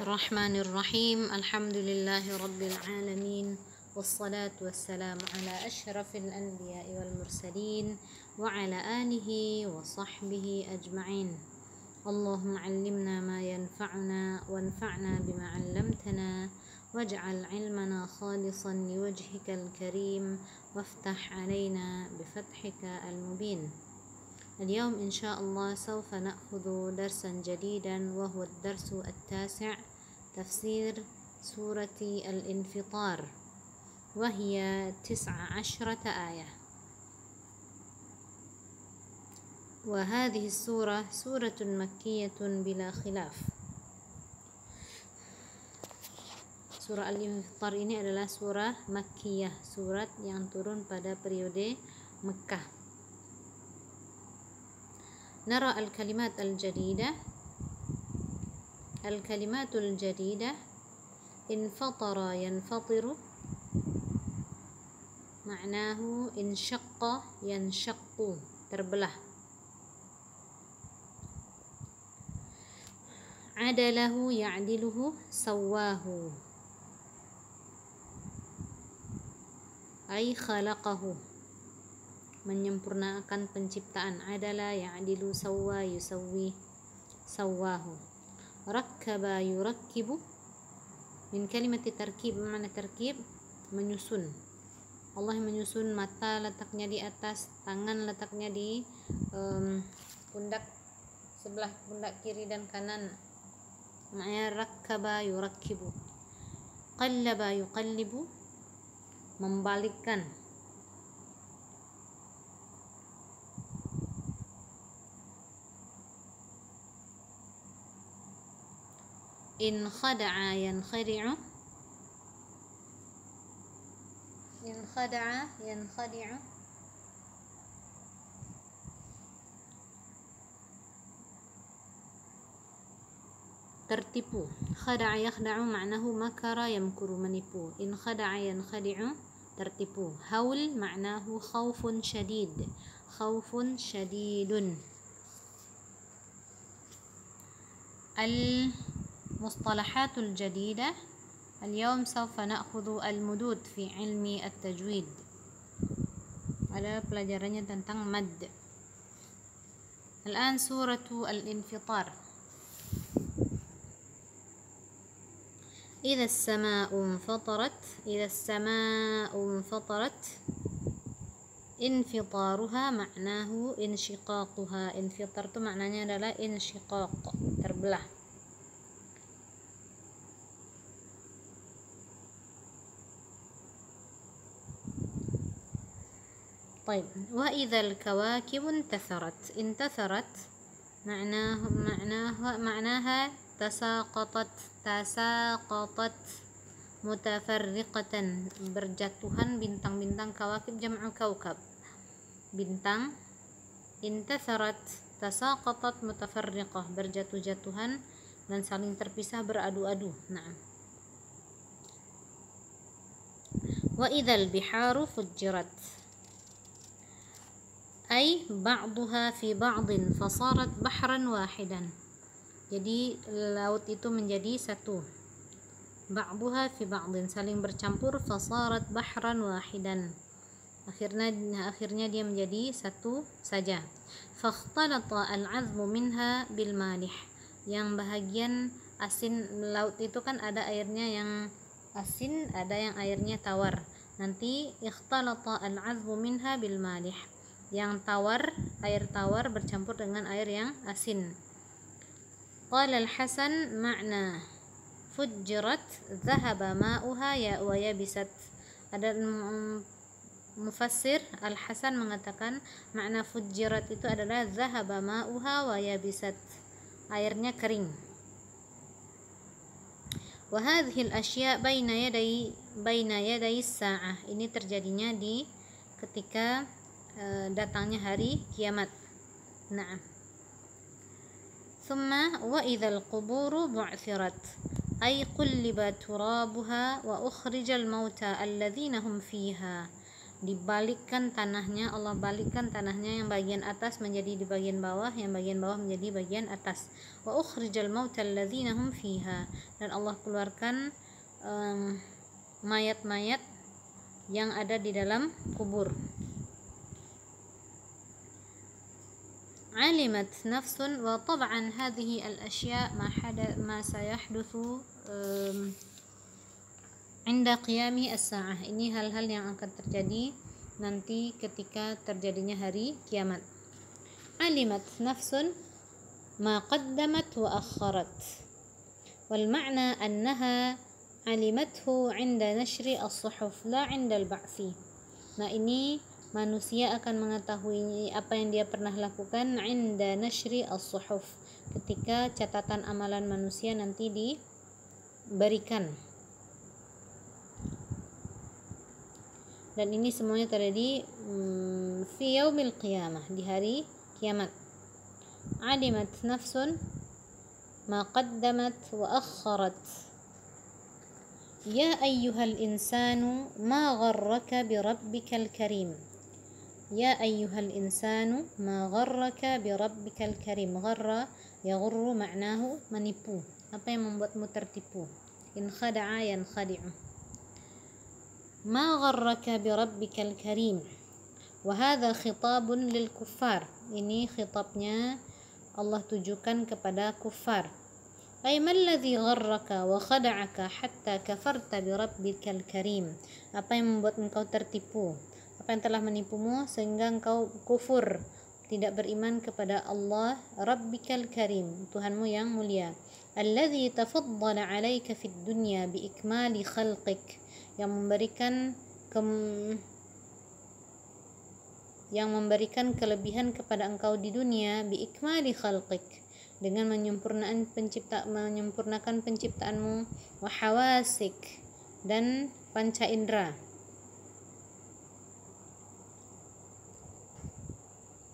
Bismillahirrahmanirrahim. Alhamdulillahi rabbil alamin. Wassalatu wassalamu ala asyrafil anbiya'i wal mursalin wa ala alihi wa sahbihi ajma'in. Allahumma 'allimna ma yanfa'una wanfa'na bima 'allamtana waj'al 'ilmana khalisan liwajhikal karim waftah 'alaina bifathika al-mubin. اليوم إن شاء الله سوف نأخذ درسا جديدا وهو الدرس التاسع تفسير سورة الانفطار وهي 19 آية. وهذه السورة سورة مكية بلا خلاف. Surah Al-Infitar ini adalah surah Makkiyah, surat yang turun pada periode Mekah. نرى الكلمات الجديدة. الكلمات الجديدة انفطر ينفطر معناه انشق ينشق terbelah. عدله يعدله سواه أي خلقه menyempurnakan penciptaan. Adala ya'dilu sawwa yusawwi sawwahu. Rakkaba yurakkibu min kalimati tarkib. Mana tarkib? Menyusun. Allah menyusun mata letaknya di atas, tangan letaknya di pundak sebelah pundak kiri dan kanan. Maknanya rakkaba yurakkibu. Qallaba yuqallibu, membalikkan. In khada'a yankhadi'u. In khada'a yankhadi'u. Tertipu. Khada'a yakhda'u ma'nahu makara yamkuru, menipu. In khada'a yankhadi'u, tertipu. Haul ma'nahu khawfun syadid. Khawfun syadidun. المصطلحات الجديدة. اليوم سوف نأخذ المدود في علم التجويد. Ada pelajarannya tentang mad. الآن سورة الانفطار. إذا السماء انفطرت. إذا السماء انفطرت. انفطارها معناه انشقاقها. انفطار itu maknanya adalah insyiqaq, terbelah. طيب. وإذا الكواكب انتثرت. انتثرت معناها تساقطت. تساقطت متفرقة, berjatuhan bintang-bintang. Kawakib jam'u kaukab, bintang. Intatharat tasaqatat mutafarriqah, berjatuh-jatuhan dan saling terpisah, beradu-adu. Naam. Wa idzal biharu fujjirat ay ba'daha fi ba'din fasarat bahran wahidan. Jadi laut itu menjadi satu. Ba'daha fi ba'din, saling bercampur. Fasarat bahran wahidan, akhirnya dia menjadi satu saja. Fakhtalata al-'azbu minha bil malih, yang bahagian asin laut itu kan ada airnya yang asin, ada yang airnya tawar. Nanti ikhtalata al-'azbu minha bil malih, yang tawar, air tawar bercampur dengan air yang asin. Qala al-Hasan ma'na fujjirat dhahaba ma'uha ya wa yabisat. Ada mufassir Al-Hasan mengatakan makna fujjirat itu adalah dhahaba ma'uha wa yabisat, airnya kering. Wa hadhihi al-asya' baina yaday as-sa'ah. Ini terjadinya di ketika datangnya hari kiamat. Naam. Thumma wa idzal quburu bu'thirat ay qulliba turabuha wa ukhrija al-mauta alladhina hum fiha. dibalikkan tanahnya, Allah balikkan tanahnya, yang bagian atas menjadi di bagian bawah, yang bagian bawah menjadi bagian atas. Wa ukhrijal mautal ladzina hum fiha, dan Allah keluarkan mayat-mayat yang ada di dalam kubur. Alimat nafsun, wa tab'an hadhihi al-ashya' ma sayahdathu inda qiyami as-sa'ah. Ini hal-hal yang akan terjadi nanti ketika terjadinya hari kiamat. Alimat nafsun ma qaddamat wa akharat. Wal ma'na annaha alimathu 'inda nashri as-suhuf la 'inda al-ba'thi. Nah, ini manusia akan mengetahui apa yang dia pernah lakukan 'inda nashri as-suhuf, ketika catatan amalan manusia nanti diberikan. Dan ini semuanya terjadi fi yaumil qiyamah, di hari kiamat. Alimat nafsun ma qaddamat wa akharat. Ya ayyuhal insanu ma gharraka bi rabbikal karim. Ya ayyuhal insanu ma gharraka bi rabbikal karim. Gharra yaghurru ma'nahu menipu. Apa yang membuatmu tertipu? In khada'a yankhadi'u. Ma gharraka bi rabbikal karim. Wa hadha khitabun lil kuffar. Ini khitabnya Allah tujukan kepada kuffar. Ay malladhi gharraka wa khada'aka hatta kafarta bi rabbikal karim. Apa yang membuat engkau tertipu? Apa yang telah menipumu sehingga engkau kufur, tidak beriman kepada Allah Rabbikal Karim, Tuhanmu yang mulia. Alladhi tafaddala 'alaika fid dunya bi ikmali khalqik, yang memberikan kelebihan kepada engkau di dunia, bi ikmali khalqik, dengan menyempurnakan penciptaanmu, wa hawasik, dan panca indera,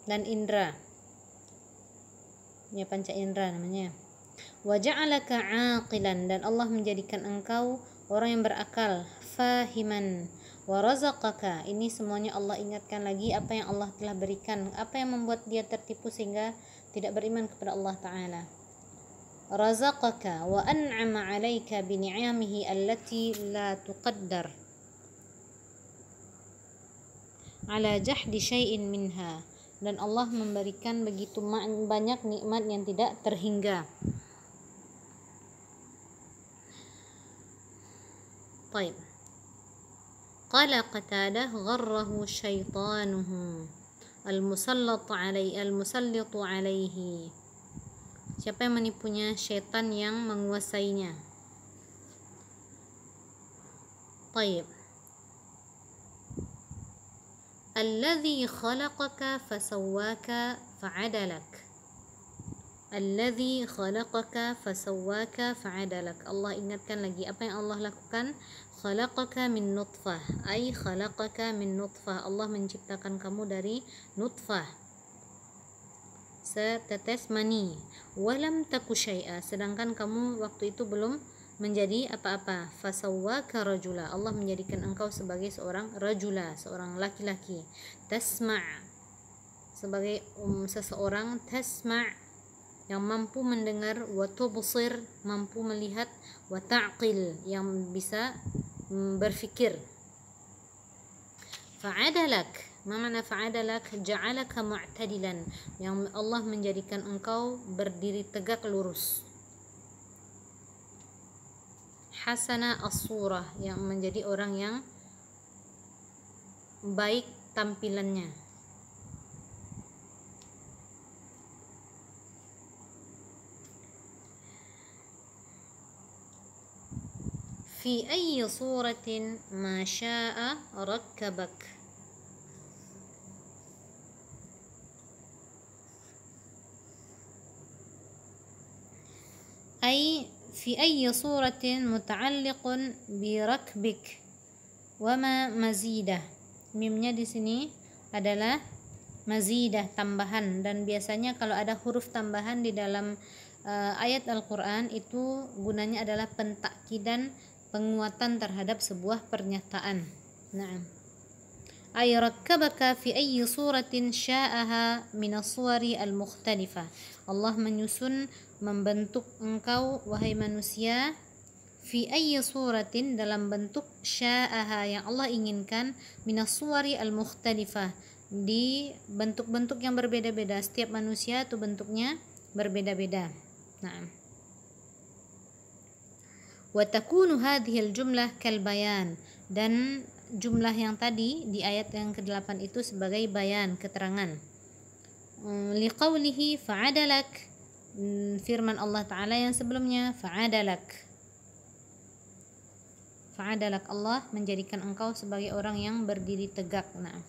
dan indera, ya panca indera namanya. Wa ja'alaka 'aqilan, dan Allah menjadikan engkau orang yang berakal, fahiman, wa razaqaka. Ini semuanya Allah ingatkan lagi apa yang Allah telah berikan, apa yang membuat dia tertipu sehingga tidak beriman kepada Allah Ta'ala. Razaqaka wa an'ama 'alaika bi ni'amihi allati la tuqaddar ala jahdi syai'in minha, dan Allah memberikan begitu banyak nikmat yang tidak terhingga. Baik. Qala Qatadah gharrahu syaitanuhu al-musallitu alaihi. Siapa yang menipunya? Syaitan yang menguasainya. Baik. Alladhi khalaqaka fasawwaka fa'adalak. Alladhi khalaqaka fasawwaka fa'adalak. Allah ingatkan lagi apa yang Allah lakukan. Khalaqaka min nutfah, ay khalaqaka min nutfah. Allah menciptakan kamu dari nutfah, setetes mani. Walam taku syai'a, sedangkan kamu waktu itu belum menjadi apa-apa. Fasawwaka rajula, Allah menjadikan engkau sebagai seorang rajula, seorang laki-laki. Tasma', sebagai seseorang, tasma', yang mampu mendengar, wa tubsir, mampu melihat, wa ta'qil, yang bisa berfikir. Fa'adalak, ma makna fa'adalak? Ja'alaka mu'tadilan, yang Allah menjadikan engkau berdiri tegak lurus. Hasana as-surah, yang menjadi orang yang baik tampilannya. Fi ayyi suratin ma syaa rakkabak. Ay fi ayyi suratin muta'alliqun bi rakbik wa ma mazidah. Mimnya di sini adalah mazidah, tambahan, dan biasanya kalau ada huruf tambahan di dalam ayat Al-Qur'an itu gunanya adalah pentakkidan, penguatan terhadap sebuah pernyataan. Nah, ay rakkabaka fi ayyi suratin sya'aha minas suwari al-mukhtalifah. Allah menyusun, membentuk engkau wahai manusia, fi ayyi suratin, dalam bentuk, sya'aha, yang Allah inginkan, minas suwari al-mukhtalifah, di bentuk-bentuk yang berbeda-beda. Setiap manusia itu bentuknya berbeda-beda. Nah, wa takunu hadhil jumlah kal bayan, dan jumlah yang tadi di ayat yang ke-8 itu sebagai bayan, keterangan. Liqaulihi fa'adalak, firman Allah Ta'ala yang sebelumnya, fa'adalak, Allah menjadikan engkau sebagai orang yang berdiri tegak. Nah,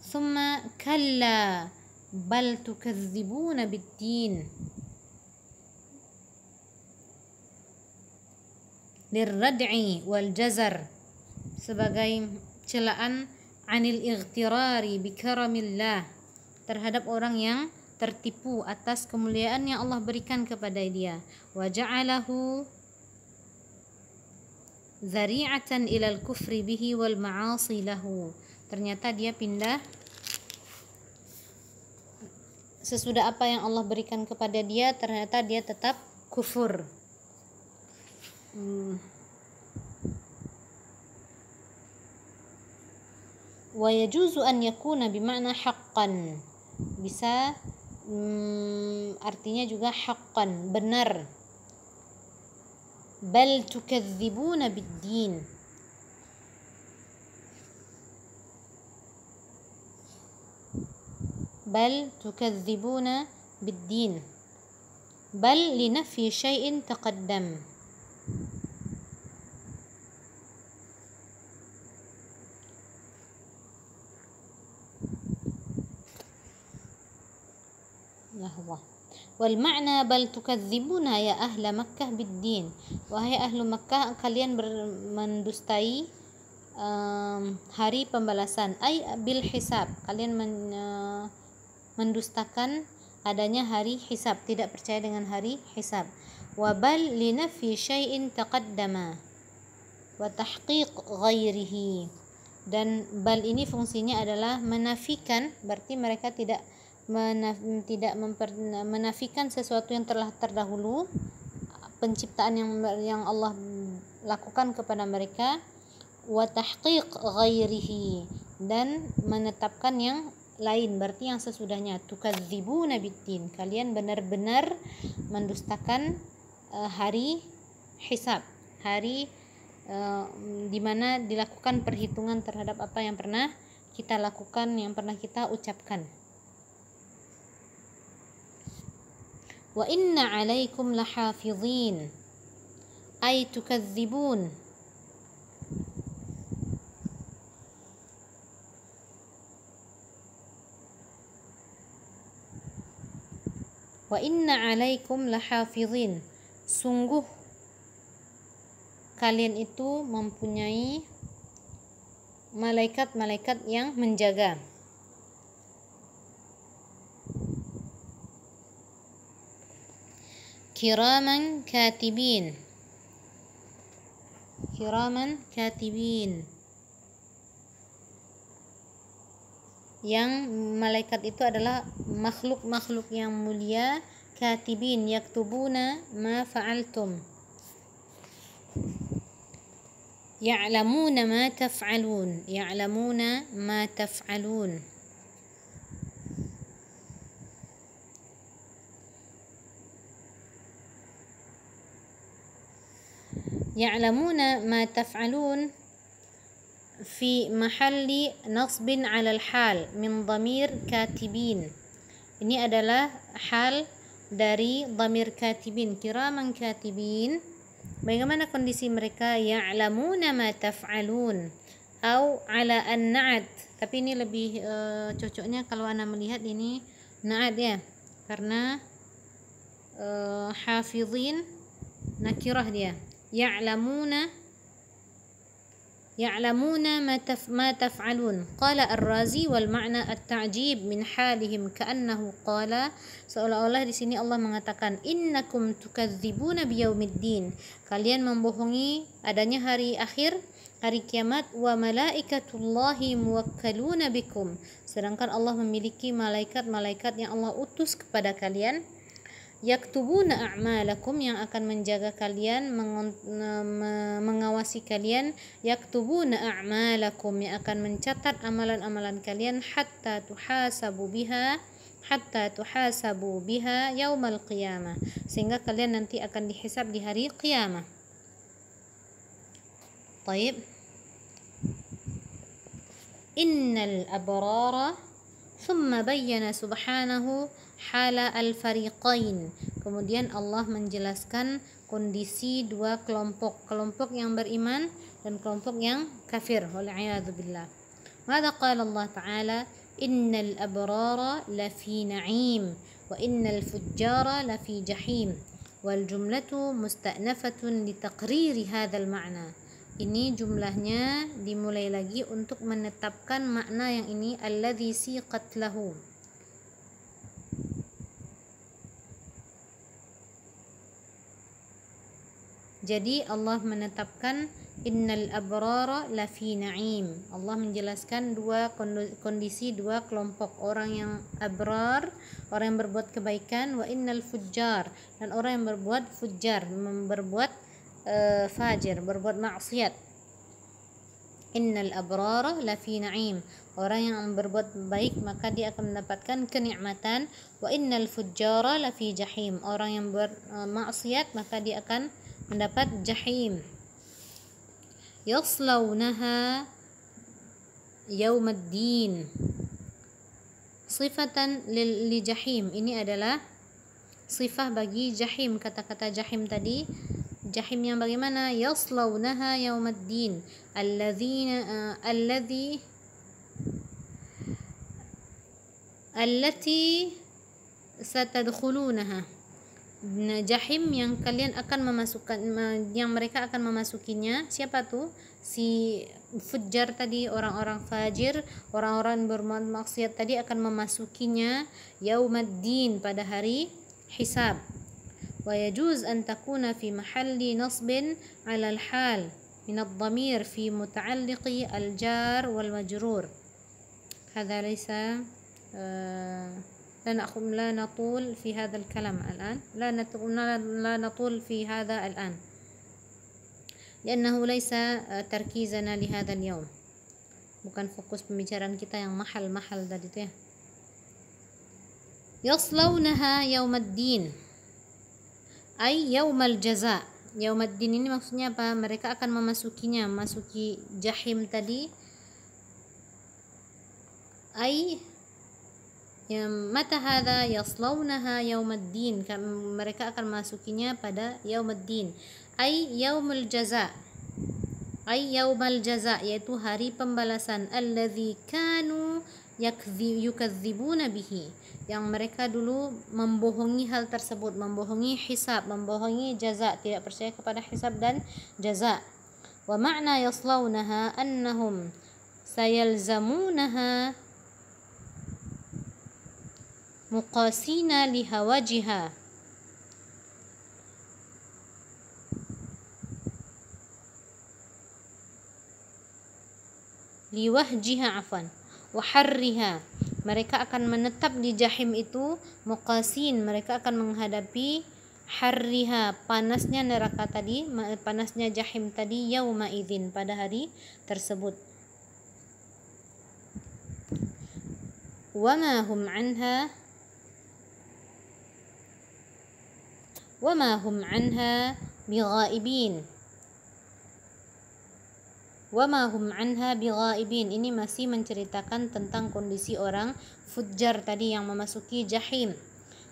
summa kalla bal tukadzibuna biddin, lirrad'i wal jazar, sebagai celaan anil ightirari bikaramillah, terhadap orang yang tertipu atas kemuliaan yang Allah berikan kepada dia. Wa ja'alahu zari'atan ilal kufri bihi wal ma'asi lahu, ternyata dia pindah sesudah apa yang Allah berikan kepada dia, ternyata dia tetap kufur. Wa yajuzu an yakuna bima'na haqqan, bisa artinya juga haqqan, benar. Bal tukadzibuna biddin, bal tukadzibuna biddin, bal linafyi syai'in taqaddam. Wal ma'na bal tukadzibuna ya ahla Makkah biddin, wahai ahlu Makkah, kalian mendustai hari pembalasan, ay bil hisab, kalian mendustakan adanya hari hisab, tidak percaya dengan hari hisab. Wa bal linafyi syai'in taqaddama wa tahqiq ghairihi, dan bal ini fungsinya adalah menafikan, berarti mereka tidak menafikan sesuatu yang telah terdahulu, penciptaan yang Allah lakukan kepada mereka. Wa tahqiq ghairihi, dan menetapkan yang lain, berarti yang sesudahnya. Tukadzibuna biddin, kalian benar-benar mendustakan hari hisab, hari di mana dilakukan perhitungan terhadap apa yang pernah kita lakukan, yang pernah kita ucapkan. Wa inna alaikum lahafizin, ay tukadzibun, wa inna alaikum lahafizin, sungguh kalian itu mempunyai malaikat-malaikat yang menjaga. Kiraman katibin, kiraman katibin, yang malaikat itu adalah makhluk-makhluk yang mulia. Katibin yaktubuna ma fa'altum, ya'lamuna ma taf'alun, ya'lamuna ma taf'alun. Ya'lamuna ma taf'alun fi mahalli nasbin 'alal hal min dhamir katibin. Ini adalah hal dari dhamir katibin, kiraman katibin. Bagaimana kondisi mereka? Ya'lamuna ma taf'alun au 'ala an-na'at, tapi ini lebih cocoknya kalau ana melihat ini na'at ya, karena hafizin nakirah dia. Ya'lamuna يعلمون ما تفعلون. قال الرازي والمعنى التعجيب من حالهم كأنه قال, seolah-olah di sini Allah mengatakan innakum tukadzibuna biyaumiddin, kalian membohongi adanya hari akhir, hari kiamat, wa malaikatullahi muwakkaluna bikum, sedangkan Allah memiliki malaikat-malaikat yang Allah utus kepada kalian, yaktubuna a'malakum, yang akan menjaga kalian, mengawasi kalian, yaktubuna a'malakum, yang akan mencatat amalan-amalan kalian, hatta tuhasabu biha yaumal qiyamah, sehingga kalian nanti akan dihisab di hari qiyamah. Taib. Innal abrara, thumma bayyana subhanahu hala al-fariqain. Kemudian Allah menjelaskan kondisi dua kelompok yang beriman dan kelompok yang kafir. Wal'iyadzu billah. Mada qala Allah Ta'ala, innal abrara lafi na'im wa innal fujjara lafi jahim. Wal jumlatu musta'nafatun li taqriri hadzal ma'na. Ini jumlahnya dimulai lagi untuk menetapkan makna yang ini, alladzi siqat lahu. Jadi Allah menetapkan innal abrara lafi na'im. Allah menjelaskan dua kondisi, dua kelompok, orang yang abrar, orang yang berbuat kebaikan, wa innal fujjar, dan orang yang berbuat fujjar, berbuat fajir, berbuat maksiat. Innal abrara lafi na'im, orang yang berbuat baik maka dia akan mendapatkan kenikmatan, wa innal fujjara lafi jahim, orang yang bermaksiat maka dia akan mendapat jahim. Yaslaunaha yaumaddin, sifatan li jahim, ini adalah sifah bagi jahim. Kata-kata jahim tadi, jahim yang bagaimana? Yaslaunaha yaumaddin, allati satadkhulunaha, jahim yang kalian akan memasukkan, yang mereka akan memasukinya. Siapa tuh? Si fujjar tadi, orang-orang fajir, orang-orang bermaksiat tadi akan memasukinya yaumaddin, pada hari hisab. Wa yajuz an takuna fi mahalli nasbin 'ala al-hal min ad-dhamir fi muta'alliqi al-jar wal majrur. Hadha laysa لا نطول في هذا الكلام الآن، لا نطول في هذا الآن لأنه ليس تركيزنا لهذا اليوم، bukan fokus pembicaraan kita yang mahal tadi itu ya. Yaslaunaha yaumaddin ay yaumal jaza. Yaumaddin ini maksudnya apa? Mereka akan memasukinya, masuki jahim tadi, ay mata hadza yaslaunaha yaumaddin, mereka akan masukinya pada yaumaddin, ay yaumul jaza, ay yaumal jaza, yaitu hari pembalasan, alladzi kanu yukadzibuna bihi, yang mereka dulu membohongi hal tersebut, membohongi hisab, membohongi jaza, tidak percaya kepada hisab dan jaza. Wa ma'na yaslaunaha annahum sayalzamunaha muqasina lihawajiha, liwahjiha afan wa harriha, mereka akan menetap di jahim itu, muqasin, mereka akan menghadapi harriha, panasnya neraka tadi, panasnya jahim tadi, yauma idzin, pada hari tersebut. Wama hum anha bighaibin. Wama hum anha bighaibin, ini masih menceritakan tentang kondisi orang fujjar tadi yang memasuki jahim.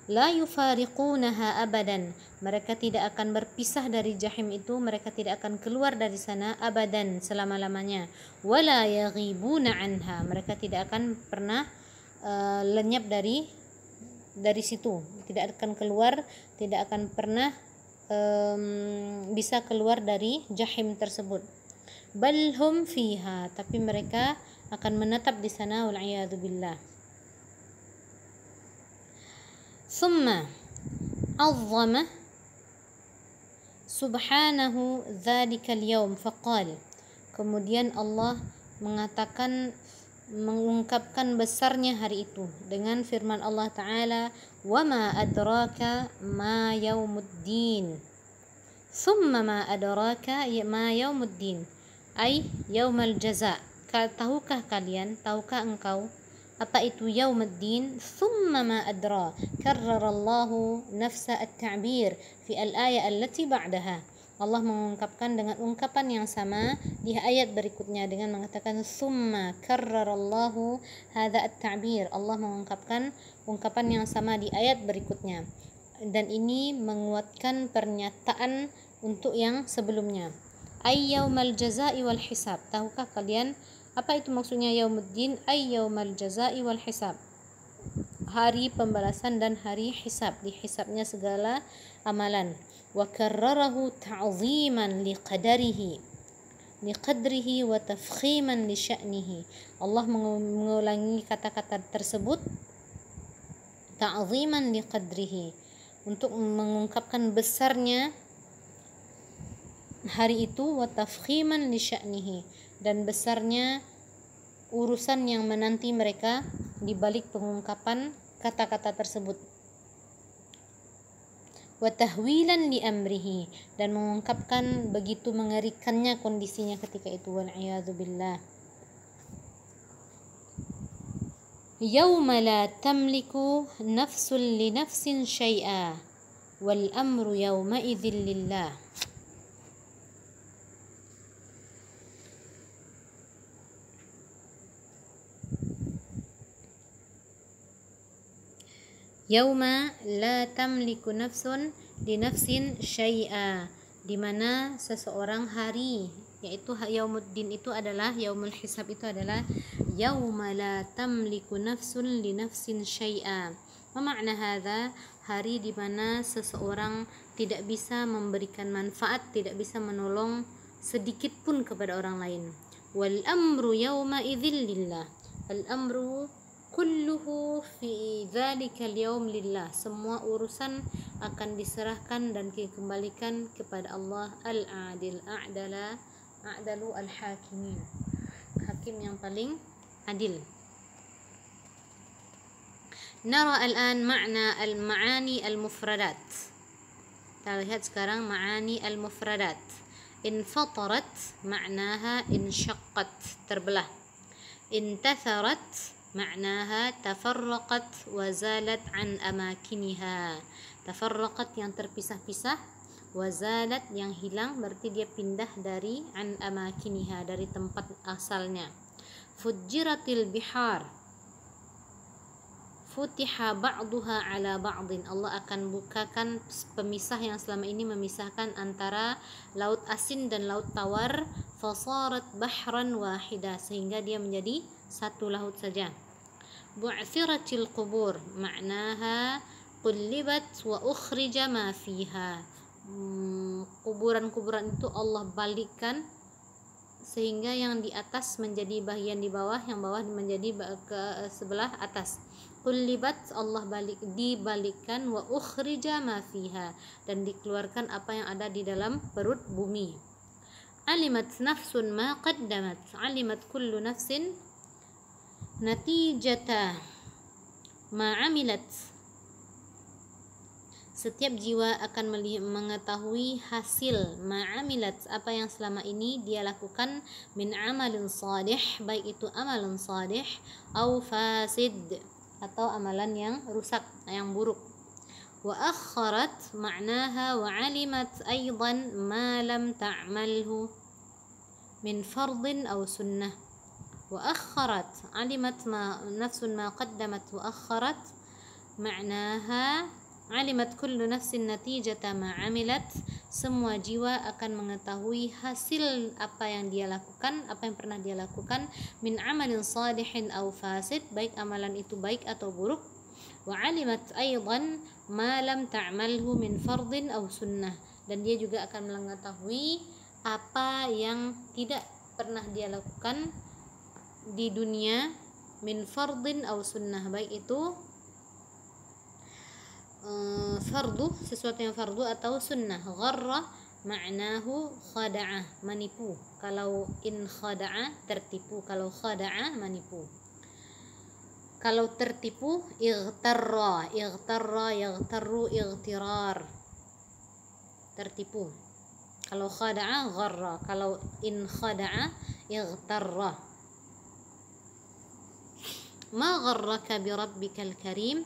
La yufariqunaha abadan, mereka tidak akan berpisah dari jahim itu, mereka tidak akan keluar dari sana abadan, selama-lamanya. Wala yaghibuna anha, mereka tidak akan pernah lenyap dari situ, tidak akan keluar, tidak akan pernah bisa keluar dari jahim tersebut. bal hum fiha, tapi mereka akan menetap di sana, wal a'yadu billah. Thumma azzama subhanahu dzalikal yaum faqal, kemudian Allah mengungkapkan besarnya hari itu dengan firman Allah Ta'ala, wa ma adraka ma yaumuddin. Thumma ma adraka ma yaumuddin, ay yaumal jaza. Tahukah kalian, tahukah engkau apa itu yaumuddin? Thumma ma adra, karrarallahu nafsa at-ta'bir fi al-ayah allati ba'daha. Allah mengungkapkan dengan ungkapan yang sama di ayat berikutnya dengan mengatakan summa karrarallahu hadza at-ta'bir. Allah mengungkapkan ungkapan yang sama di ayat berikutnya, dan ini menguatkan pernyataan untuk yang sebelumnya. Ay yaumal jazaa'i wal hisab. Tahukah kalian apa itu maksudnya yaumuddin? Ay yaumal jazaa'i wal hisab, hari pembalasan dan hari hisab, dihisabnya segala amalan. Wa karrarahu ta'ziman liqadrihi wa tafkhiman li sya'nihi. Allah mengulangi kata-kata tersebut ta'ziman liqadrihi, untuk mengungkapkan besarnya hari itu, wa tafkhiman li sya'nihi, dan besarnya urusan yang menanti mereka di balik pengungkapan kata-kata tersebut. Wa tahwilan li amrihi, dan mengungkapkan begitu mengerikannya kondisinya ketika itu, wal a'yadu billah. Yauma la tamliku nafsun li nafsin syai'a wal amru yauma idzin lillah. Yauma la tamliku nafsun li nafsin syai'a, di mana seseorang hari, yaitu yaumuddin itu adalah yaumul hisab, itu adalah yauma la tamliku nafsun li nafsin syai'a. Apa makna hadza? Hari di mana seseorang tidak bisa memberikan manfaat, tidak bisa menolong sedikit pun kepada orang lain. Wal amru yauma idzin lillah. Al amru kulluhu fi dzalikal yaum lillah. Semua urusan akan diserahkan dan dikembalikan kepada Allah al-adil, a'dalu al-hakimin, hakim yang paling adil. Nara al-an ma'na al-ma'ani al-mufradat. Kita lihat sekarang ma'ani al-mufradat. Infatarat ma'naha insyaqqat, terbelah. Intatharat ma'naha tafarraqat wa zalat an amakiniha. Tafarraqat yang terpisah-pisah, wa zalat yang hilang, berarti dia pindah dari an amakiniha, dari tempat asalnya. Fujjiratil bihar futiha ba'duha ala ba'din. Allah akan bukakan pemisah yang selama ini memisahkan antara laut asin dan laut tawar. Fasarat bahran wahida, sehingga dia menjadi satu laut saja. Bu'thiratil qubur ma'naha qullibat wa ukhrija ma fiha. Kuburan-kuburan itu Allah balikkan sehingga yang di atas menjadi bagian di bawah, yang bawah menjadi ke sebelah atas. Qullibat, Allah dibalikkan, wa ukhrija ma fiha, dan dikeluarkan apa yang ada di dalam perut bumi. Alimat nafsun ma qaddamat, alimat kullu nafsin natijata ma amilat. Setiap jiwa akan mengetahui hasil ma'amilat, apa yang selama ini dia lakukan, min amalin salih, baik itu amalan salih, au fasid, atau amalan yang rusak, yang buruk. Wa akharat ma'naha wa alimat aydan ma lam ta'malhu min fardin au sunnah. Wa akharat, alimat ma nafsun ma qaddamat, wa akharat ma'naha alimat kullu nafsin natijata ma amilat. Semua jiwa akan mengetahui hasil apa yang dia lakukan, apa yang pernah dia lakukan, min amalin salihin aw fasid, baik amalan itu baik atau buruk. Wa alimat aydan ma lam ta'malhu min fardin aw sunnah, dan dia juga akan mengetahui apa yang tidak pernah dia lakukan di dunia, min fardin aw sunnah, baik itu fardu, sesuatu yang fardu atau sunnah. Gharra ma'nahu khada'a, menipu. Kalau in khada'a tertipu, kalau khada'a menipu. Kalau tertipu ightarra, yaghtarru, ightirar, tertipu. Kalau khada'a gharra, kalau in khada'a ightarra. Ma gharraka bi rabbikal karim,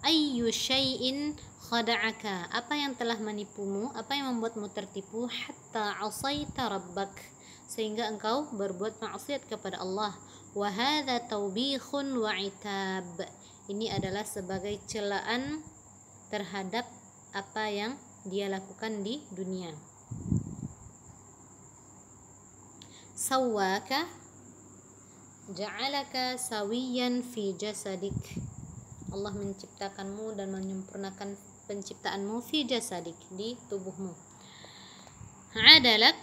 ayyu syai'in khada'aka, apa yang telah menipumu, apa yang membuatmu tertipu, hatta asaita rabbak, sehingga engkau berbuat maksiat kepada Allah. Wa hadza tawbikhun wa itab, ini adalah sebagai celaan terhadap apa yang dia lakukan di dunia. Sawwaka ja'alaka sawiyan fi jasadik, Allah menciptakanmu dan menyempurnakan penciptaanmu fi jasadik, di tubuhmu. Adalak,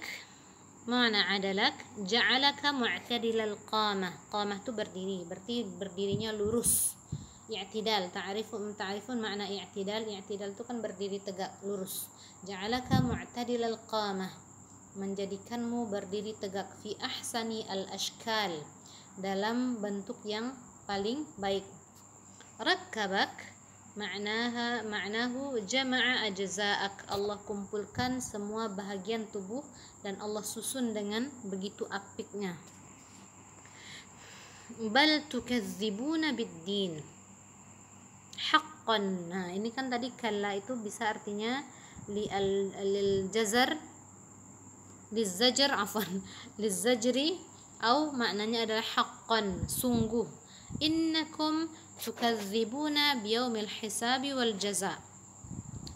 mana adalak? Ja'alaka mu'tadilal qamah, qamah itu berdiri, berarti berdirinya lurus. I'tidal, ta'rifun makna i'tidal, i'tidal itu kan berdiri tegak, lurus. Ja'alaka mu'tadilal qamah, menjadikanmu berdiri tegak, fi ahsani al-ashkal, dalam bentuk yang paling baik. Rakkabak ma'nahu jama'a ajza'ak, Allah kumpulkan semua bahagian tubuh dan Allah susun dengan begitu apiknya. Bal tukazzibuna biddin haqqan, nah ini kan tadi kalla itu bisa artinya lil jazar, lizajr afwan, lizajri, atau maknanya adalah haqqan, sungguh. Innakum tukazzibuna biyaumil hisabi wal jaza,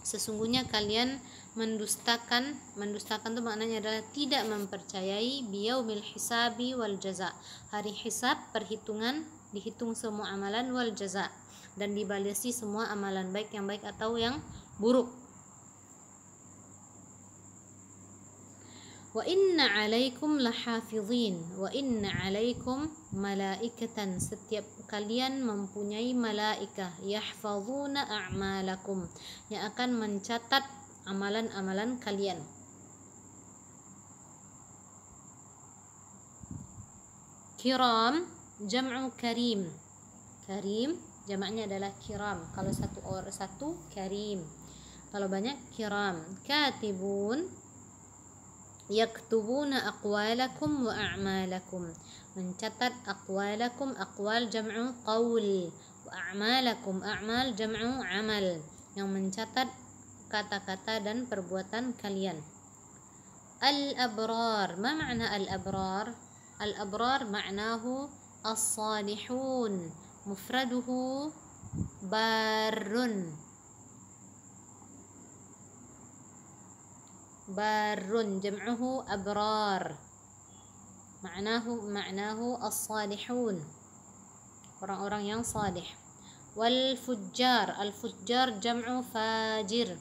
sesungguhnya kalian mendustakan itu maknanya adalah tidak mempercayai, biyaumil hisabi wal jaza, hari hisab, perhitungan, dihitung semua amalan, wal jaza, dan dibalesi semua amalan, baik yang baik atau yang buruk. Wa inna alaikum lahafizin, wa inna alaikum malaikatan, setiap kalian mempunyai malaikah, yahfazuna a'malakum, yang akan mencatat amalan-amalan kalian. Kiram jam'u karim, karim jamaknya adalah kiram, kalau satu karim, kalau banyak kiram. Katibun yaktubuna aqwalakum wa a'malakum, mencatat aqwalakum, aqwal jam'u qaul, wa a'malakum, a'mal jam'u amal, yang mencatat kata-kata dan perbuatan kalian. Al-abrar, ma makna al-abrar? Al-abrar ma'nahu as-salihun, mufraduhu barrun, barun jam'uhu abrar, ma'nahu as-salihun, orang-orang yang salih. Wal fujjar, al fujjar jam'u fajir,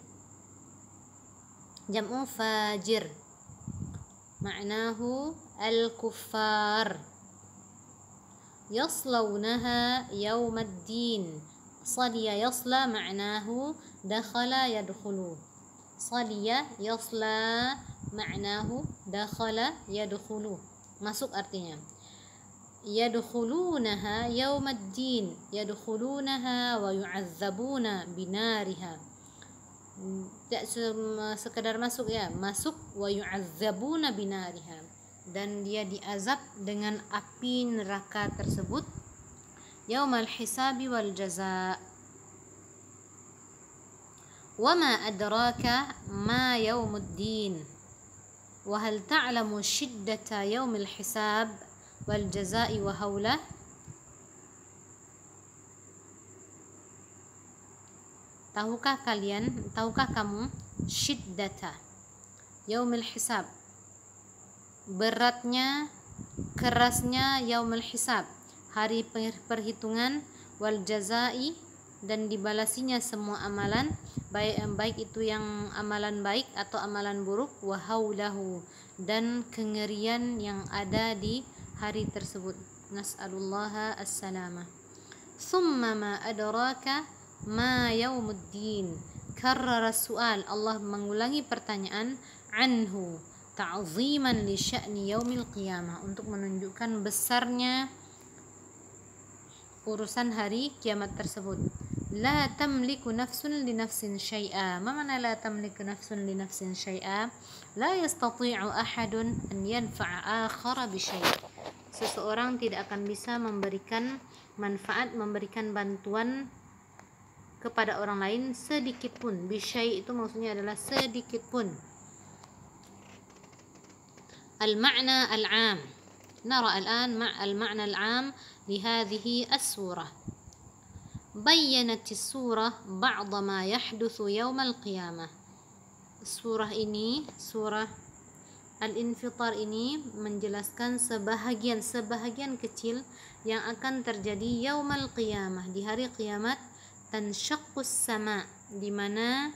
ma'nahu al kuffar. Yaslawnaha yawmaddin, saliya yasla ma'nahu dakhala yadkhulu, saliya yasla ma'nahu dakhala yadkhulu, masuk artinya. Yadkhulunaha yawmaddin, yadkhulunaha wa yu'adzabuna binariha, tidak sekedar masuk ya, masuk, wa yu'adzabuna binariha, dan dia diazab dengan api neraka tersebut. Yaumal hisabi wal jaza. Wama adraka ma yaumuddin, wa hal ta'lamu shiddata yaumil hisab wal jazai wa haulah. Tahukah kamu shiddata yaumil hisab, beratnya, kerasnya yaumil hisab, hari perhitungan, wal jazai, dan dibalasinya semua amalan, baik itu yang amalan baik atau amalan buruk, wa haulahu, dan kengerian yang ada di hari tersebut. Nas'alullaha as-salamah. Summa ma adraka ma yaumuddin. Karrara su'al, Allah mengulangi pertanyaan, anhu, ta'ziman li sya'ni yaumil qiyamah, untuk menunjukkan besarnya urusan hari kiamat tersebut. La tamliku nafsun li nafsin syai'a. Ma mana la tamliku nafsun li nafsin syai'a? La yastati'u ahadun an yanfa'a akhara bi syai'. Seseorang tidak akan bisa memberikan manfaat, memberikan bantuan kepada orang lain sedikit pun. Bi syai' itu maksudnya adalah sedikit pun. Al-ma'na al-'am. Nara al-an al-ma'na al-'am لهذه السورة. بيّنت السورة بعض ما يحدث يوم القيامة. Surah ini, surah Al-Infitar ini menjelaskan sebahagian kecil yang akan terjadi yaumal qiyamah, di hari kiamat. Tanshaqqus sama, di mana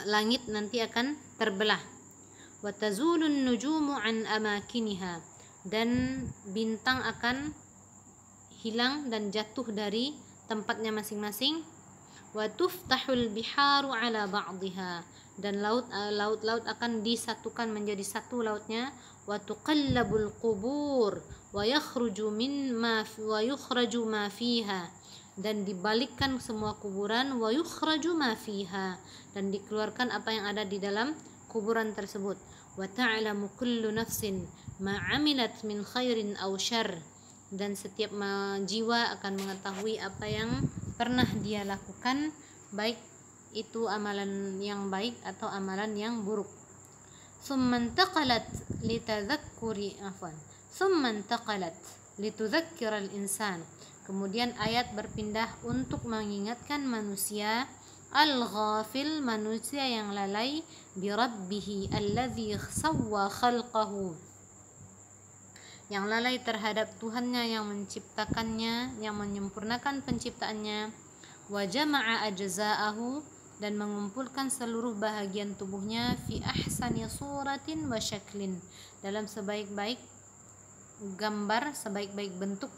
langit nanti akan terbelah. Wa tazulun nujumu an amakiniha, dan bintang akan hilang dan jatuh dari tempatnya masing-masing. Wa tuftahul biharu ala ba'dihha, dan laut akan disatukan menjadi satu lautnya. Wa tuqallabul qubur wa yakhraju ma fiha, dan dibalikkan semua kuburan. Wa yukhraju ma fiha, dan dikeluarkan apa yang ada di dalam kuburan tersebut. Wa ta'lamu kullu nafsin ma 'amilat min khairin aw syarr, dan setiap jiwa akan mengetahui apa yang pernah dia lakukan, baik itu amalan yang baik atau amalan yang buruk. Thumma intaqalat litudzakkira al-insan. Kemudian ayat berpindah untuk mengingatkan manusia, al-ghafil, manusia yang lalai, bi rabbihi alladzi sawwa khalqahu, yang lalai terhadap Tuhannya yang menciptakannya, yang menyempurnakan penciptaannya. Wa jama'a ajza'ahu, dan mengumpulkan seluruh bahagian tubuhnya, fi ahsani suratin wa syaklin, dalam sebaik-baik gambar, sebaik-baik bentuk.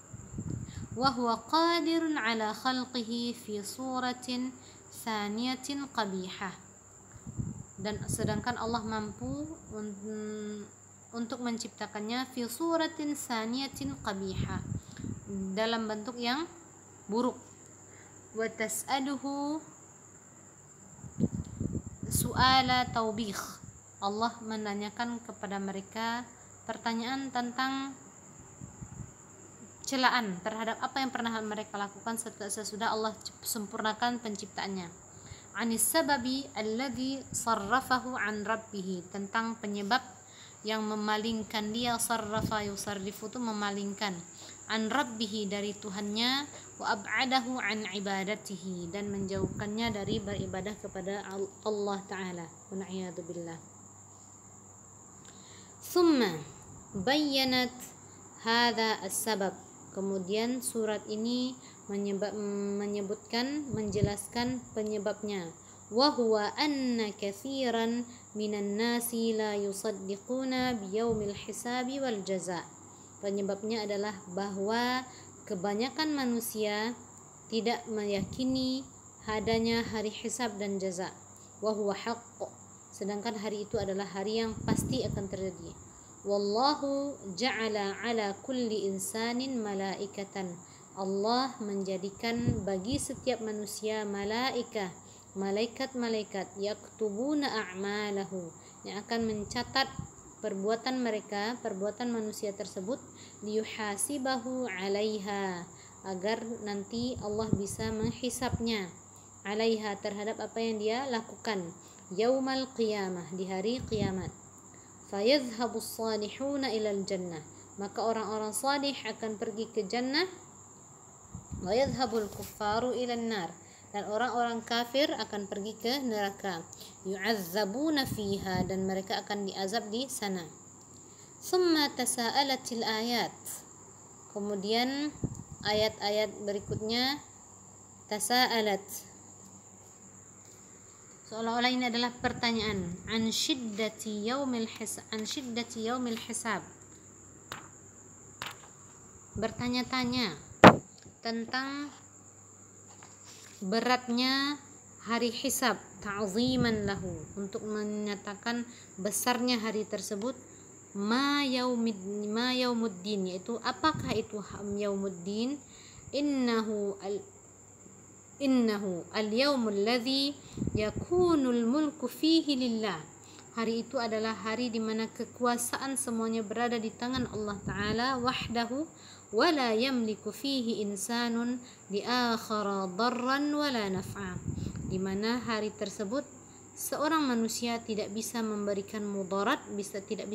Wa huwa qadirun ala khalqihi fi suratin saniyatin qabihah, dan sedangkan Allah mampu untuk menciptakannya fi suratin saniyatin qabihah, dalam bentuk yang buruk. Wa tas'aluhu su'ala taubih, Allah menanyakan kepada mereka pertanyaan tentang celaan terhadap apa yang pernah mereka lakukan sesudah Allah sempurnakan penciptaannya. Anis sababi alladhi sarrafahu an rabbih, tentang penyebab yang memalingkan dia. Sarrafa yusarrifu, itu memalingkan, an rabbih, dari Tuhannya. Wa ab'adahu an ibadatihi, dan menjauhkannya dari beribadah kepada Allah Ta'ala. Wa na'iyadu billah. Thumma bayyanat hadha as-sabab, kemudian surat ini menjelaskan penyebabnya. Wa huwa anna katsiran minan nasi la yusaddiquna biyaumil hisabi wal jaza. Penyebabnya adalah bahwa kebanyakan manusia tidak meyakini adanya hari hisab dan jaza. Wa huwa haqq, sedangkan hari itu adalah hari yang pasti akan terjadi. Wallahu ja'ala ala kulli insanin malaikatan, Allah menjadikan bagi setiap manusia malaikat-malaikat, yaktubuna a'malahu, yang akan mencatat perbuatan mereka, perbuatan manusia tersebut, liyuhasibahu 'alaiha, agar nanti Allah bisa menghisapnya, 'alaiha, terhadap apa yang dia lakukan, yaumal qiyamah, di hari kiamat. Fayadhhabus salihuna ilal jannah, maka orang-orang salih akan pergi ke jannah. Wa yadhhabul kuffaru ilan nar, dan orang-orang kafir akan pergi ke neraka. Yu'adzabuna fiha, dan mereka akan diazab di sana. Summa tasa'alatil ayat, kemudian ayat-ayat berikutnya tasa'alat, seolah-olah ini adalah pertanyaan. An syiddati yaumil hisab, bertanya-tanya tentang beratnya hari hisab, ta'ziman lahu, untuk menyatakan besarnya hari tersebut. Ma yaumuddin, yaitu apakah itu yaumuddin? Innahu al-yaumul ladzi yakunul mulku fihi lillah, hari itu adalah hari di mana kekuasaan semuanya berada di tangan Allah Ta'ala wahdahu, wala yamliku fihi insanun li akhara darran wala naf'a, di mana hari tersebut seorang manusia tidak bisa memberikan mudarat, tidak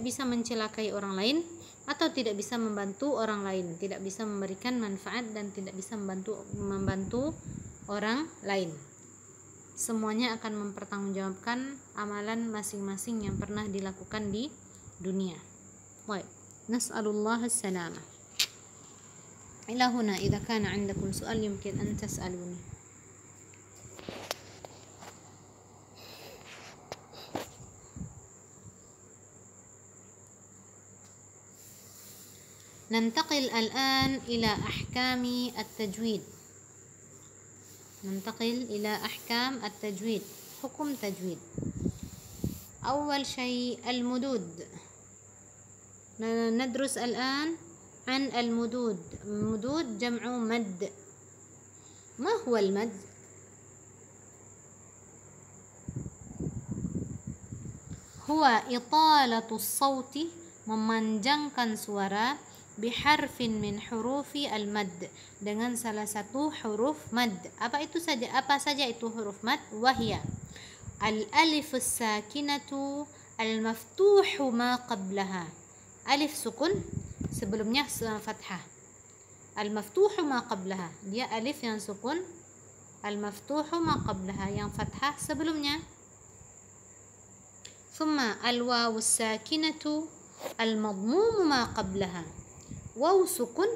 bisa mencelakai orang lain, atau tidak bisa membantu orang lain, tidak bisa memberikan manfaat dan tidak bisa membantu orang lain. Semuanya akan mempertanggungjawabkan amalan masing-masing yang pernah dilakukan di dunia. Baik, nas'alullah as-salamah. Ila huna idza kana 'indakum su'al yumkin an tas'aluni. ننتقل الآن إلى أحكام التجويد. حكم تجويد. أول شيء المدود. ندرس الآن عن المدود. المدود جمع مد. ما هو المد؟ هو إطالة الصوت، memanjangkan suara, biharfin min hurufi al-mad, dengan salah satu huruf mad. Apa saja itu huruf mad? Wahya al-alif as-sakinatu al-maftuhu ma qablaha. Alif sukun, sebelumnya fathah. Al-maftuhu ma qablaha, dia alif yang sukun, al-maftuhu ma qablaha yang fathah sebelumnya. Thumma al-wawu as-sakinatu al-madmum ma qablaha. Waw sukun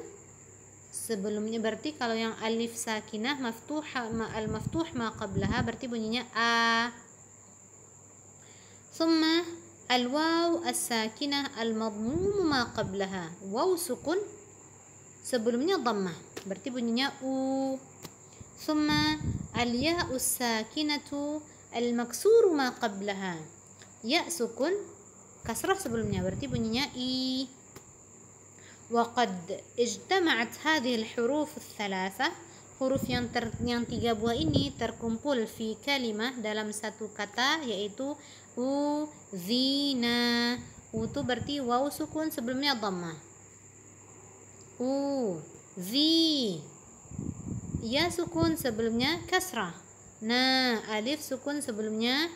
sebelumnya, berarti kalau yang alif sakinah al-maftuh ma qablaha berarti bunyinya a. Thumma al-waw as-sakinah al-madmum ma qablaha. Waw sukun sebelumnya dhammah berarti bunyinya u. Thumma al-ya as-sakinatu al-maksur ma qablaha. Ya sukun kasrah sebelumnya berarti bunyinya i. وقد اجتمعت هذه الحروف الثلاثة, huruf yang tiga buah ini terkumpul fi kalimah, dalam satu kata, yaitu uzina. Itu berarti waw sukun sebelumnya dhammah, zi. Ya sukun sebelumnya kasrah, na alif sukun sebelumnya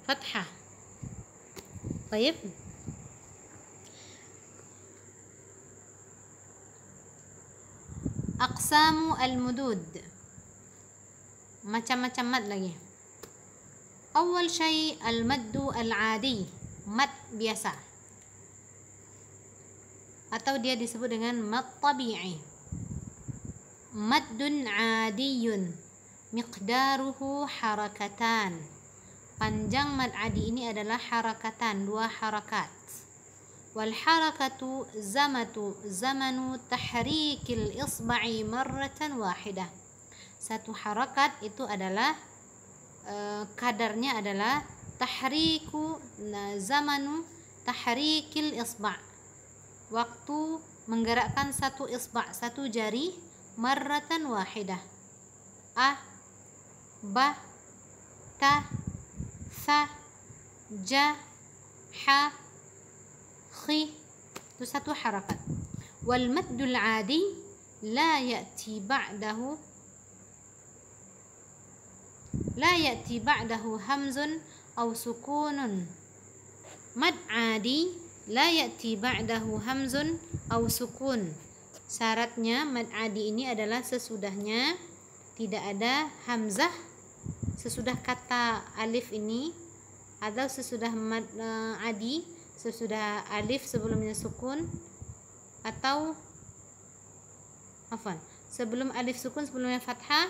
fathah. Baik. Aqsamu al-mudud, macam-macam mad lagi. Awal syai al-maddu al-adi, mad biasa, atau dia disebut dengan mad tabi'i. Maddun adiyun miqdaruhu harakatan. Panjang mad adi ini adalah harakatan, 2 harakat. Wal harakatu zamanu tahrikil isba'i marratan wahidah. Satu harakat itu adalah kadarnya adalah zamanu tahrikil isba', waktu menggerakkan satu isba', satu jari, marratan wahidah. A, ba, ta, sa, ja, ha, khi, itu satu harakat. Wal maddul adi la ya'ti ba'dahu hamzun aw sukunun. Mad adi la ya'ti ba'dahu hamzun aw sukun. Syaratnya mad adi ini adalah sesudahnya tidak ada hamzah, sesudah kata alif ini, atau sesudah mad adi, sesudah alif sebelumnya sukun, atau sebelum alif sukun sebelumnya fathah,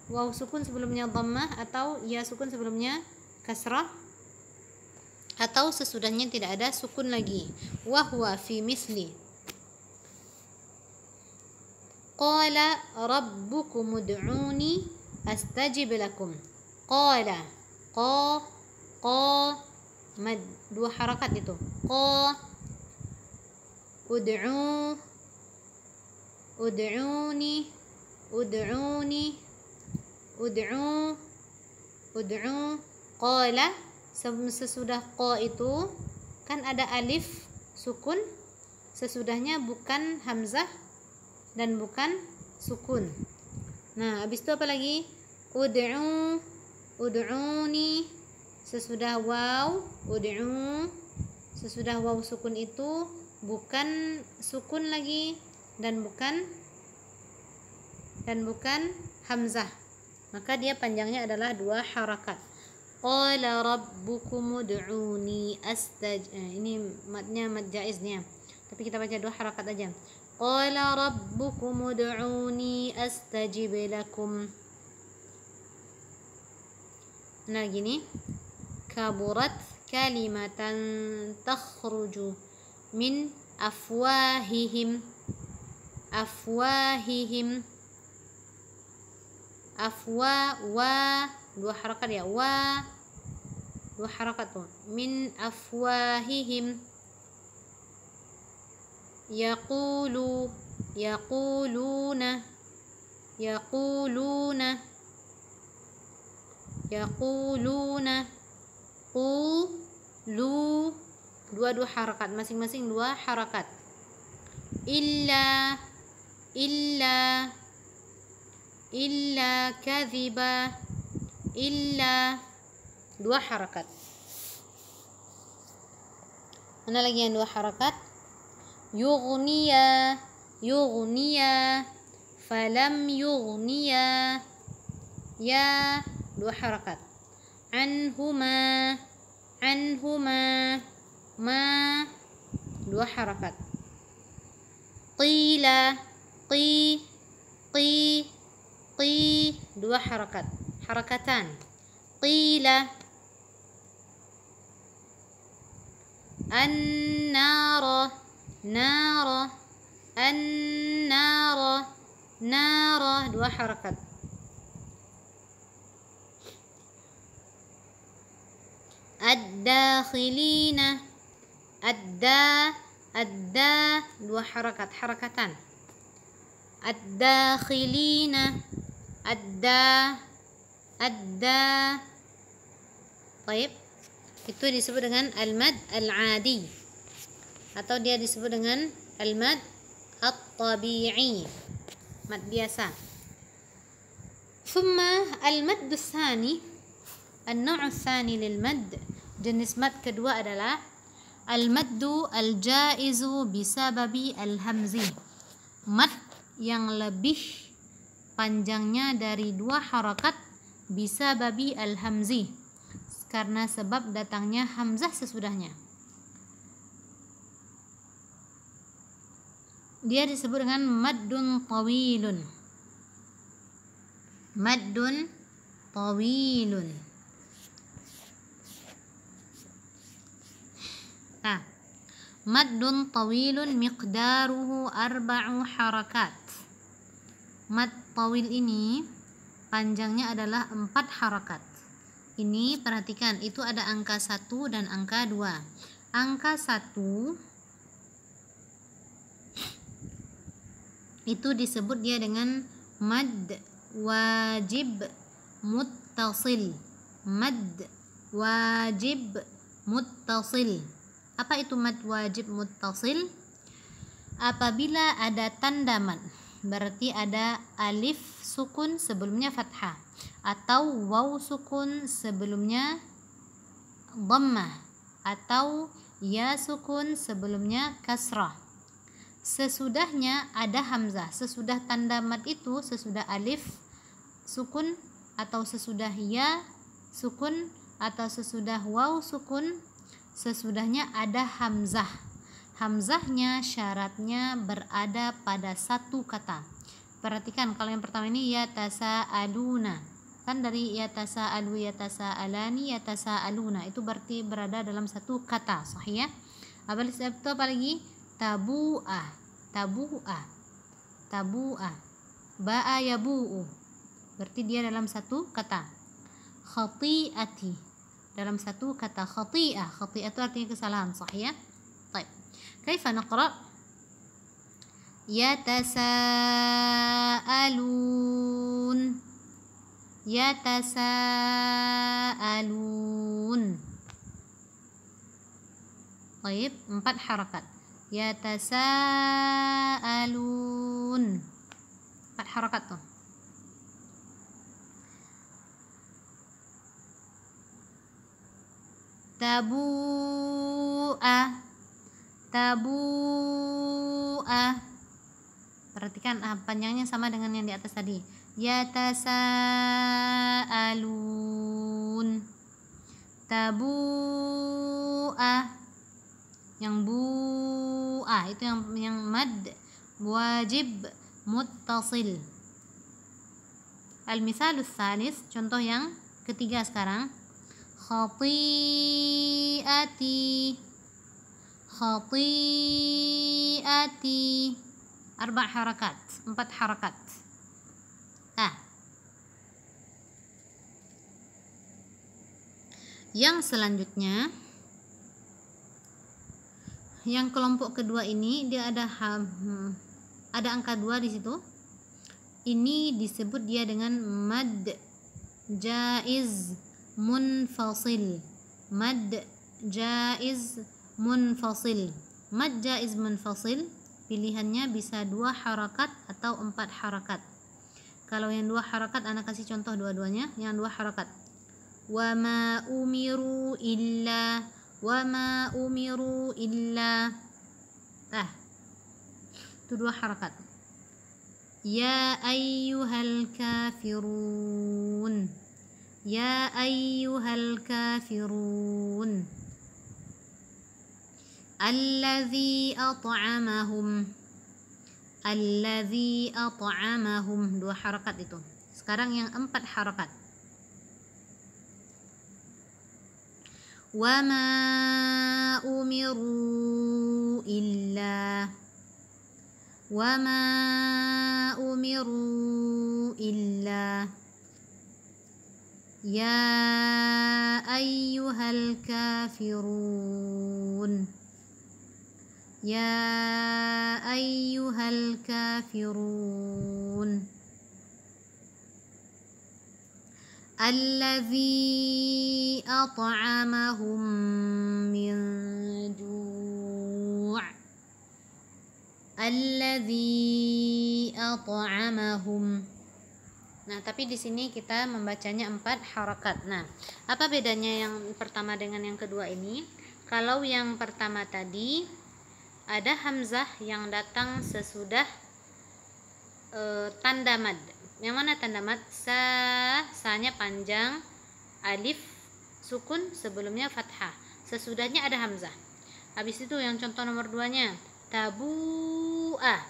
waw sukun sebelumnya dhammah, atau ya sukun sebelumnya kasrah, atau sesudahnya tidak ada sukun lagi. Wa huwa fi misli qala rabbukum ud'uni astajib lakum. Qala, mad, 2 harakat itu. Ud'uni, qala. Sesudah qa itu kan ada alif sukun, sesudahnya bukan hamzah dan bukan sukun. Nah, habis itu apa lagi? Ud'uni, sesudah waw, sesudah waw sukun itu bukan sukun lagi dan bukan hamzah, maka dia panjangnya adalah 2 harakat. Qala rabbukum ud'uni ini madnya mad jaiznya, tapi kita baca 2 harakat aja. Qala rabbukum ud'uni astajib lakum. Nah gini, kaburat kalimatan takhruju min afwahihim. 2 harakat ya, 2 harakat tuh. Min afwahihim yaquluna 2 harakat, masing-masing 2 harakat. Illa kadhiba, 2 harakat. Mana lagi yang 2 harakat? Yughniya, falam yughniya, ya 2 harakat. Anhuma, ma 2 harakat. Qila, 2 harakat, harakatan. Qila. An-nara, 2 harakat. Ad-dakhilina, 2 harakat, harakatan. Ad-dakhilina, Baik, itu disebut dengan al-mad al-adi, atau dia disebut dengan al-mad at-tabi'i, mad biasa. Thumma al-mad tsani, an-naw' tsani lil-mad, jenis mad kedua adalah al-maddu al-jaizu bisababi al-hamzi, mad yang lebih panjangnya dari 2 harakat bisababi al-hamzi, karena sebab datangnya hamzah sesudahnya. Dia disebut dengan maddun tawilun. Nah, maddun tawilun miqdaruhu 4 harakat. Mad tawil ini panjangnya adalah 4 harakat. Ini perhatikan, itu ada angka 1 dan angka 2. Angka 1 itu disebut dia dengan mad wajib muttasil. Mad wajib muttasil. Apa itu mad wajib muttasil? Apabila ada tanda mad, berarti ada alif sukun sebelumnya fathah, atau waw sukun sebelumnya dhammah, atau ya sukun sebelumnya kasrah. Sesudahnya ada hamzah. Sesudah tanda mad itu, sesudah alif sukun, atau sesudah ya sukun, atau sesudah waw sukun, sesudahnya ada hamzah. Hamzahnya syaratnya berada pada satu kata. Perhatikan kalau yang pertama ini yatasaaluna, kan dari yatasaalu, yatasaalani, yatasaaluna, itu berarti berada dalam satu kata, sahih ya. Apa lagi? Tabu'ah, tabu'ah, tabu'ah. Ba'a yabu'u, berarti dia dalam satu kata. Khati'ati, dalam satu kata. Khati'ah, khati'ah itu artinya kesalahan, sahih ya. Baik. Kaifa naqra? Yatasaalun, yatasaalun. Baik, 4 harakat. Yatasaalun, 4 harakat tuh. Tabu'ah, tabu'ah. Perhatikan panjangnya sama dengan yang di atas tadi. Yatasaalun, tabu'ah. Yang bu'ah itu yang mad wajib muttasil. Al-misalus salis, contoh yang ketiga sekarang. Khati'ati, khati'ati. 4 harakat, 4 harakat. Yang selanjutnya, yang kelompok kedua ini dia ada angka 2 di situ. Ini disebut dia dengan mad jaiz munfasil. Mad jaiz munfasil. Mad jaiz munfasil pilihannya bisa 2 harakat atau 4 harakat. Kalau yang 2 harakat anak kasih contoh dua-duanya. Yang 2 harakat. Wa ma umiru illa, wa ma umiru illa. Itu 2 harakat. Ya ayyuhal kafirun, ya ayyuhal kafirun. Alladzi at'amahum, alladzi at'amahum. 2 harakat itu. Sekarang yang 4 harakat. Wa ma umiru illa, wa ma umiru illa. Ya ayyuhal kafirun, ya ayyuhal kafirun. Alladzi at'amahum min ju', alladzi at'amahum. Nah, tapi di sini kita membacanya 4 harakat. Nah, apa bedanya yang pertama dengan yang kedua ini? Kalau yang pertama tadi ada hamzah yang datang sesudah tanda mad. Yang mana tanda mad? Sa-nya panjang, alif sukun, sebelumnya fathah. Sesudahnya ada hamzah. Habis itu yang contoh nomor 2-nya, tabu'ah.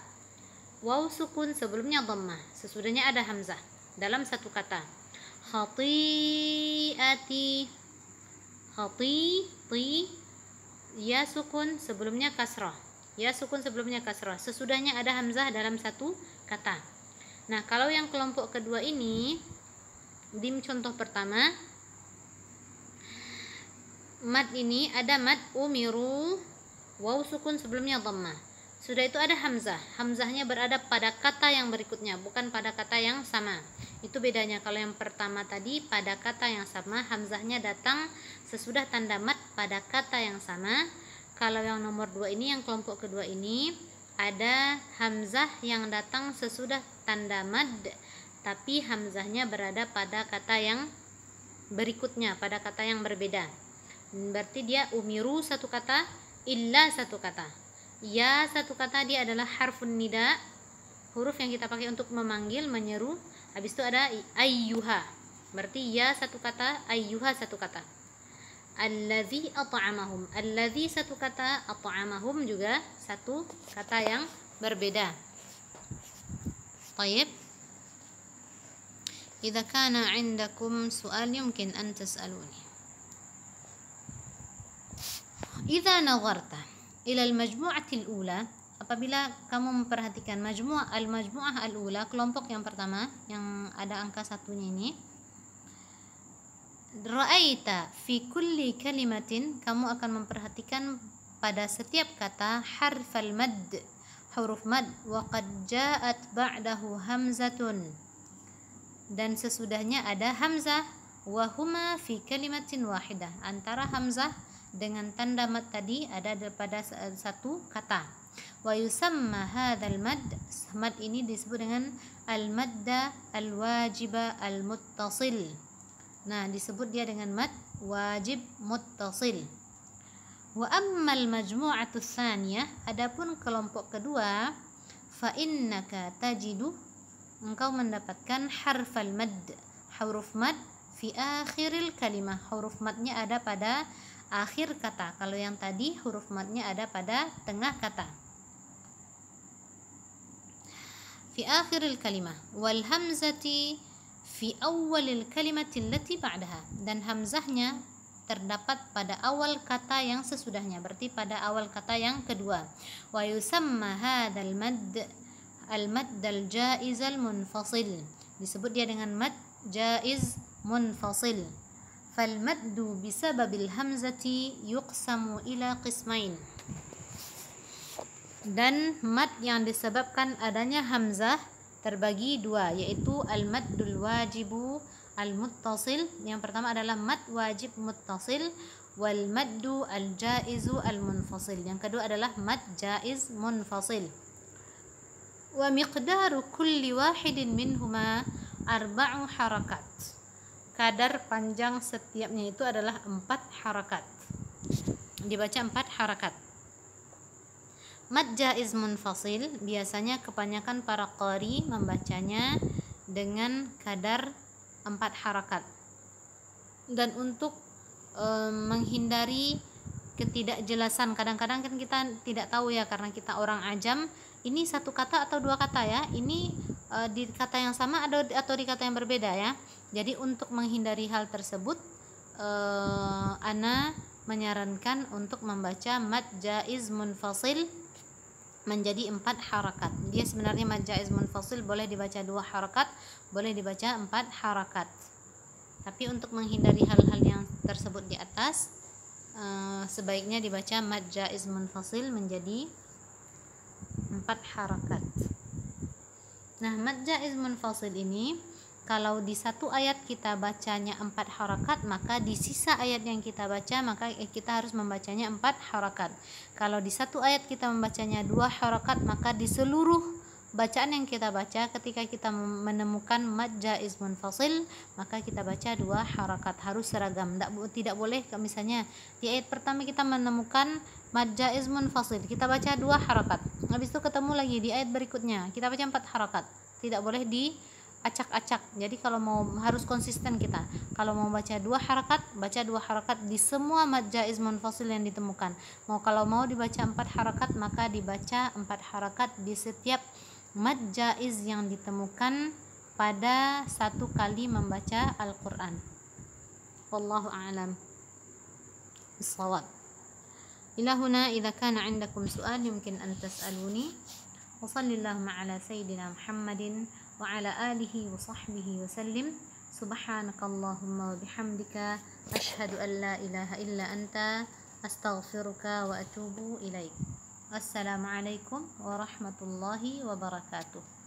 Waw sukun, sebelumnya dhammah. Sesudahnya ada hamzah dalam satu kata. Khati'ati, khati, ya sukun, sebelumnya kasrah. Ya sukun, sebelumnya kasrah. Sesudahnya ada hamzah dalam satu kata. Nah, kalau yang kelompok kedua ini, di contoh pertama, mad ini ada mad umiru, waw sukun, sebelumnya dhammah. Sudah itu ada hamzah. Hamzahnya berada pada kata yang berikutnya, bukan pada kata yang sama. Itu bedanya. Kalau yang pertama tadi pada kata yang sama, hamzahnya datang sesudah tanda mad pada kata yang sama. Kalau yang nomor 2 ini, yang kelompok kedua ini, ada hamzah yang datang sesudah tanda mad, tapi hamzahnya berada pada kata yang berikutnya, pada kata yang berbeda. Berarti dia umiru satu kata, illa satu kata. Ya satu kata, dia adalah harfun nida, huruf yang kita pakai untuk memanggil, menyeru. Habis itu ada ayyuha, berarti ya satu kata, ayyuha satu kata. Allazi at'amahum. Allazi satu kata, at'amahum juga satu kata yang berbeda. Tayyib. Idza kana 'indakum su'al yumkin an tas'aluni. Idza nazarta ila al-majmu'ati al-ula, apabila kamu memperhatikan al-majmu'ah al-ula, kelompok yang pertama yang ada angka satunya ini, ra'aita fi kulli kalimatin, kamu akan memperhatikan pada setiap kata harfal mad, huruf mad, wa qad ja'at ba'dahu hamzatun, dan sesudahnya ada hamzah, wa huma fi kalimatin wahidah, antara hamzah dengan tanda mad tadi ada pada satu kata. Wa yusamma hadzal mad, mad ini disebut dengan al-madda al-wajiba al-muttasil. Nah, disebut dia dengan mad wajib muttasil. Wa ammal majmu'atu tsaniyah, adapun kelompok kedua, fa innaka tajidu, engkau mendapatkan harfal mad, huruf mad, fi akhiril kalimah, huruf madnya ada pada akhir kata. Kalau yang tadi huruf madnya ada pada tengah kata. Fi akhiril kalimah wal hamzati fi awwalil kalimati allati ba'daha, dan hamzahnya terdapat pada awal kata yang sesudahnya, berarti pada awal kata yang kedua. Wa yusamma hadzal mad al-madd al-jaiz al-munfasil, disebut dia dengan mad jaiz munfasil. Fal maddu bisababil hamzati yuqsamu ila qismain, dan mad yang disebabkan adanya hamzah terbagi dua, yaitu al-maddul wajibu al-muttasil, yang pertama adalah mad wajib muttasil, wal maddu al-jaizu al-munfasil, yang kedua adalah mad jaiz munfasil. Wa miqdaru kulli wahidin minhuma arba'u harakat, kadar panjang setiapnya itu adalah 4 harakat, dibaca 4 harakat. Mad jaiz munfasil biasanya kebanyakan para qari membacanya dengan kadar 4 harakat. Dan untuk menghindari ketidakjelasan, kadang-kadang kan kita tidak tahu ya, karena kita orang ajam, ini satu kata atau dua kata ya, ini di kata yang sama atau di kata yang berbeda ya. Jadi untuk menghindari hal tersebut, ana menyarankan untuk membaca mad jaiz munfasil menjadi 4 harakat. Dia sebenarnya mad jaiz munfasil boleh dibaca 2 harakat, boleh dibaca 4 harakat. Tapi untuk menghindari hal-hal yang tersebut di atas, sebaiknya dibaca mad jaiz munfasil menjadi 4 harakat. Nah, mad jaiz munfasil ini, kalau di satu ayat kita bacanya 4 harakat, maka di sisa ayat yang kita baca maka kita harus membacanya 4 harakat. Kalau di satu ayat kita membacanya 2 harakat, maka di seluruh bacaan yang kita baca ketika kita menemukan mad jaiz munfasil, maka kita baca 2 harakat, harus seragam. Tidak boleh misalnya di ayat pertama kita menemukan mad jaiz munfasil, kita baca 2 harakat, habis itu ketemu lagi di ayat berikutnya kita baca 4 harakat. Tidak boleh acak-acak. Jadi kalau mau, harus konsisten kita. Kalau mau baca 2 harakat, baca 2 harakat di semua mad jaiz munfasil yang ditemukan. Kalau mau dibaca 4 harakat, maka dibaca 4 harakat di setiap mad jaiz yang ditemukan pada satu kali membaca Al-Qur'an. Wallahu a'lam bissawab. Ila huna idza kana 'indakum su'al yumkin an tas'aluni. Wa sallallahu ala sayyidina Muhammadin wa ala alihi wa sahbihi wa sallim. Subhanakallahumma wa bihamdika asyhadu an la ilaha illa anta astaghfiruka wa atubu ilaik. Assalamualaikum warahmatullahi wabarakatuh.